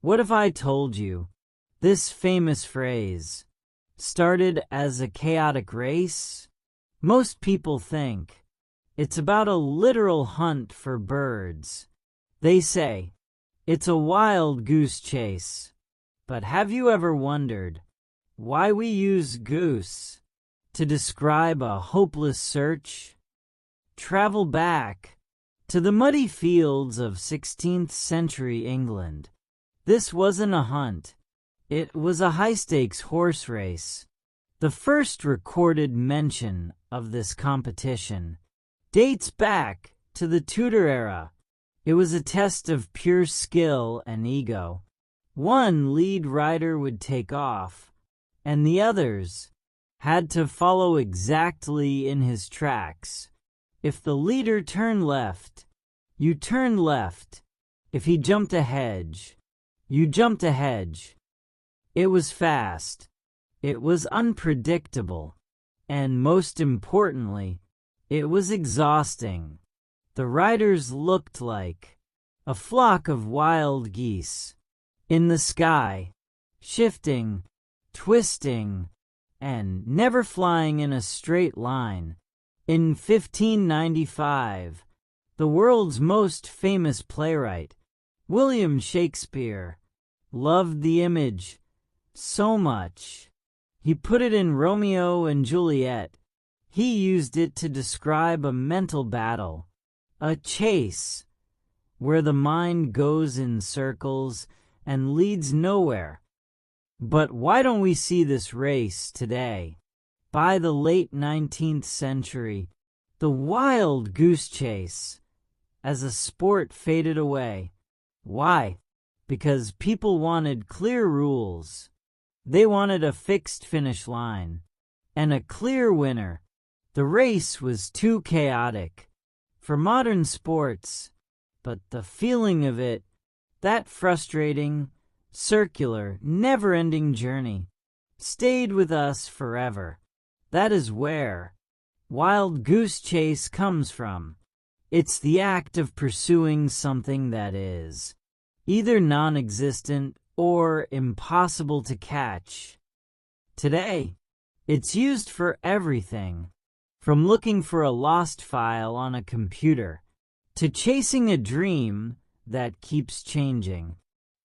What if I told you this famous phrase started as a chaotic race? Most people think it's about a literal hunt for birds. They say it's a wild goose chase. But have you ever wondered why we use goose to describe a hopeless search? Travel back to the muddy fields of 16th century England. This wasn't a hunt. It was a high-stakes horse race. The first recorded mention of this competition dates back to the Tudor era. It was a test of pure skill and ego. One lead rider would take off, and the others had to follow exactly in his tracks. If the leader turned left, you turned left. If he jumped a hedge, you jumped a hedge. It was fast. It was unpredictable. And most importantly, it was exhausting. The riders looked like a flock of wild geese in the sky, shifting, twisting, and never flying in a straight line. In 1595, the world's most famous playwright, William Shakespeare, loved the image so much, he put it in Romeo and Juliet. He used it to describe a mental battle, a chase, where the mind goes in circles and leads nowhere. But why don't we see this race today? By the late 19th century, the wild goose chase as a sport faded away. Why? Because people wanted clear rules. They wanted a fixed finish line and a clear winner. The race was too chaotic for modern sports, but the feeling of it, that frustrating, circular, never-ending journey, stayed with us forever. That is where wild goose chase comes from. It's the act of pursuing something that is either non-existent or impossible to catch. Today, it's used for everything, from looking for a lost file on a computer to chasing a dream that keeps changing.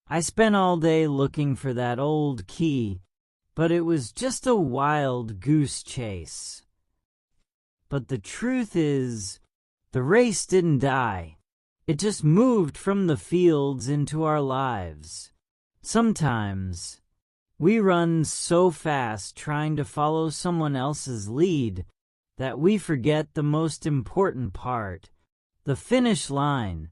I spent all day looking for that old key, but it was just a wild goose chase. But the truth is, the race didn't die. It just moved from the fields into our lives. Sometimes, we run so fast trying to follow someone else's lead that we forget the most important part, the finish line.